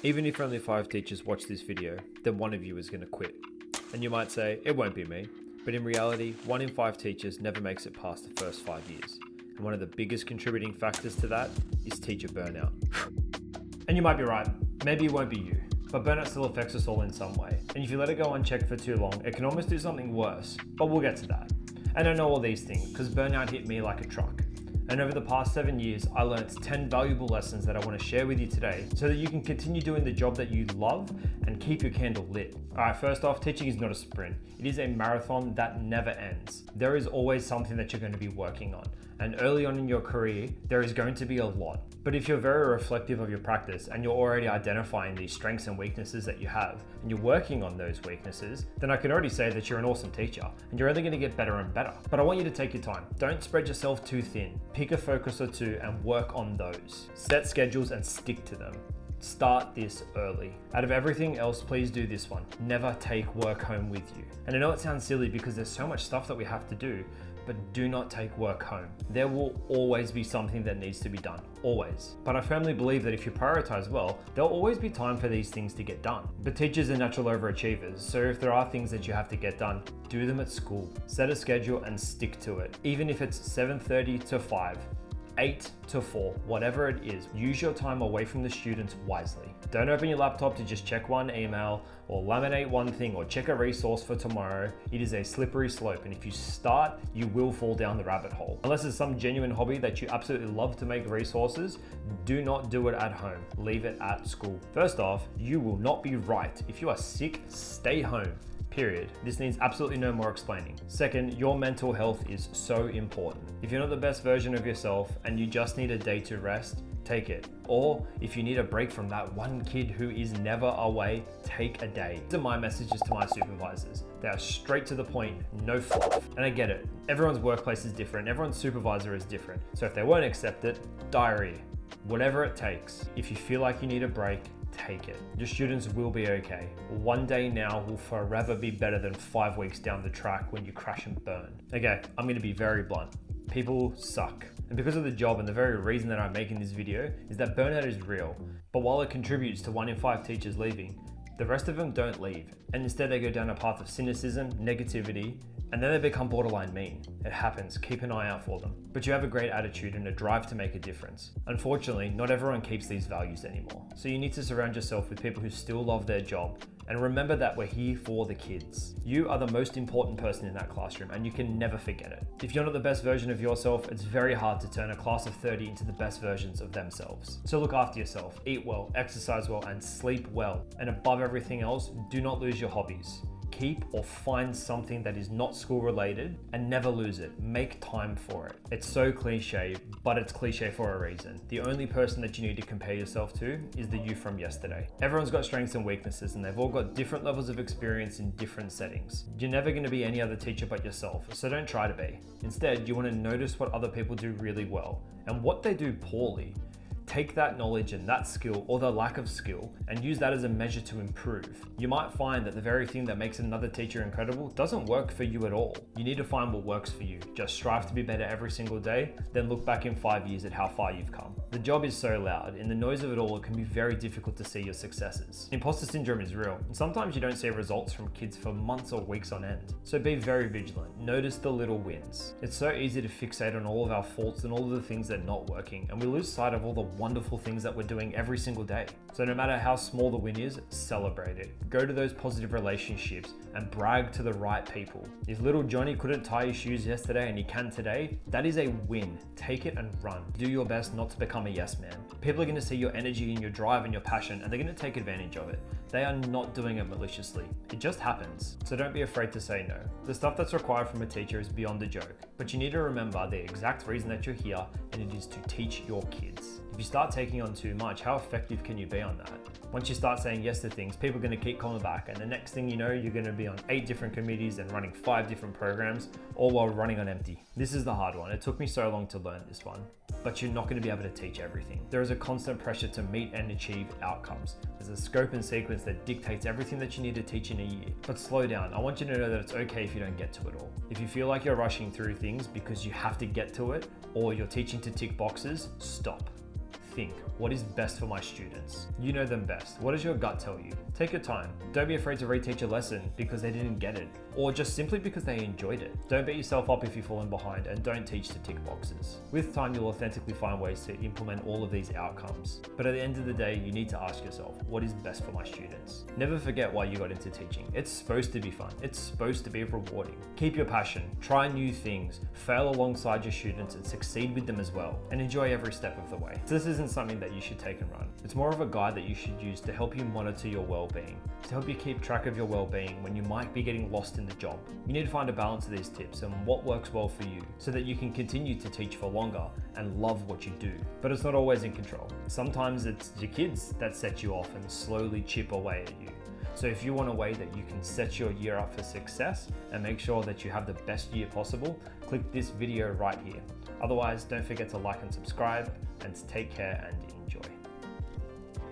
Even if only 5 teachers watch this video, then one of you is going to quit. And you might say, it won't be me. But in reality, 1 in 5 teachers never makes it past the first 5 years. And one of the biggest contributing factors to that is teacher burnout. And you might be right, maybe it won't be you, but burnout still affects us all in some way. And if you let it go unchecked for too long, it can almost do something worse, but we'll get to that. And I know all these things because burnout hit me like a truck. And over the past 7 years, I learned 10 valuable lessons that I want to share with you today so that you can continue doing the job that you love and keep your candle lit. All right, first off, teaching is not a sprint. It is a marathon that never ends. There is always something that you're going to be working on. And early on in your career, there is going to be a lot. But if you're very reflective of your practice and you're already identifying these strengths and weaknesses that you have, and you're working on those weaknesses, then I can already say that you're an awesome teacher and you're only going to get better and better. But I want you to take your time. Don't spread yourself too thin. Pick a focus or two and work on those. Set schedules and stick to them. Start this early. Out of everything else, please do this one. Never take work home with you. And I know it sounds silly because there's so much stuff that we have to do, but do not take work home. There will always be something that needs to be done, always. But I firmly believe that if you prioritize well, there'll always be time for these things to get done. But teachers are natural overachievers, so if there are things that you have to get done, do them at school. Set a schedule and stick to it. Even if it's 7:30 to 5, 8 to 4, whatever it is, use your time away from the students wisely. Don't open your laptop to just check one email or laminate one thing or check a resource for tomorrow. It is a slippery slope, and if you start, you will fall down the rabbit hole. Unless it's some genuine hobby that you absolutely love to make resources, do not do it at home. Leave it at school. First off, you will not be right. If you are sick, stay home. Period. This needs absolutely no more explaining. Second, your mental health is so important. If you're not the best version of yourself and you just need a day to rest, take it. Or if you need a break from that one kid who is never away, take a day. These are my messages to my supervisors. They are straight to the point, no fluff. And I get it. Everyone's workplace is different. Everyone's supervisor is different. So if they won't accept it, diarrhea. Whatever it takes. If you feel like you need a break, take it. Your students will be okay. One day now will forever be better than 5 weeks down the track when you crash and burn. Okay, I'm going to be very blunt. People suck. And because of the job and the very reason that I'm making this video is that burnout is real. But while it contributes to 1 in 5 teachers leaving, the rest of them don't leave. And instead they go down a path of cynicism, negativity, and then they become borderline mean. It happens, keep an eye out for them. But you have a great attitude and a drive to make a difference. Unfortunately, not everyone keeps these values anymore. So you need to surround yourself with people who still love their job. And remember that we're here for the kids. You are the most important person in that classroom and you can never forget it. If you're not the best version of yourself, it's very hard to turn a class of 30 into the best versions of themselves. So look after yourself, eat well, exercise well, and sleep well. And above everything else, do not lose your hobbies. Keep or find something that is not school related and never lose it. Make time for it. It's so cliche, but it's cliche for a reason. The only person that you need to compare yourself to is the you from yesterday. Everyone's got strengths and weaknesses and they've all got different levels of experience in different settings. You're never going to be any other teacher but yourself, so don't try to be. Instead, you want to notice what other people do really well and what they do poorly. Take that knowledge and that skill or the lack of skill and use that as a measure to improve. You might find that the very thing that makes another teacher incredible doesn't work for you at all. You need to find what works for you. Just strive to be better every single day, then look back in 5 years at how far you've come. The job is so loud. In the noise of it all, it can be very difficult to see your successes. Imposter syndrome is real, and sometimes you don't see results from kids for months or weeks on end. So be very vigilant. Notice the little wins. It's so easy to fixate on all of our faults and all of the things that are not working, and we lose sight of all the wonderful things that we're doing every single day. So no matter how small the win is, celebrate it. Go to those positive relationships and brag to the right people. If little Johnny couldn't tie his shoes yesterday and he can today, that is a win. Take it and run. Do your best not to become a yes man. People are going to see your energy and your drive and your passion and they're going to take advantage of it. They are not doing it maliciously. It just happens. So don't be afraid to say no. The stuff that's required from a teacher is beyond a joke, but you need to remember the exact reason that you're here, and it is to teach your kids. If you start taking on too much, how effective can you be on that? Once you start saying yes to things, people are going to keep coming back, and the next thing you know, you're going to be on 8 different committees and running 5 different programs, all while running on empty. This is the hard one. It took me so long to learn this one, but you're not going to be able to teach everything. There is a constant pressure to meet and achieve outcomes. There's a scope and sequence that dictates everything that you need to teach in a year. But slow down. I want you to know that it's okay if you don't get to it all. If you feel like you're rushing through things because you have to get to it, or you're teaching to tick boxes, stop. Think. What is best for my students? You know them best. What does your gut tell you? Take your time. Don't be afraid to reteach a lesson because they didn't get it, or just simply because they enjoyed it. Don't beat yourself up if you've fallen behind, and don't teach to tick boxes. With time, you'll authentically find ways to implement all of these outcomes. But at the end of the day, you need to ask yourself, what is best for my students? Never forget why you got into teaching. It's supposed to be fun. It's supposed to be rewarding. Keep your passion, try new things, fail alongside your students and succeed with them as well, and enjoy every step of the way. This isn't something that you should take and run. It's more of a guide that you should use to help you monitor your well-being, to help you keep track of your well-being when you might be getting lost in the job. You need to find a balance of these tips and what works well for you so that you can continue to teach for longer and love what you do. But it's not always in control. Sometimes it's your kids that set you off and slowly chip away at you. So if you want a way that you can set your year up for success and make sure that you have the best year possible, click this video right here. Otherwise, don't forget to like and subscribe, and take care and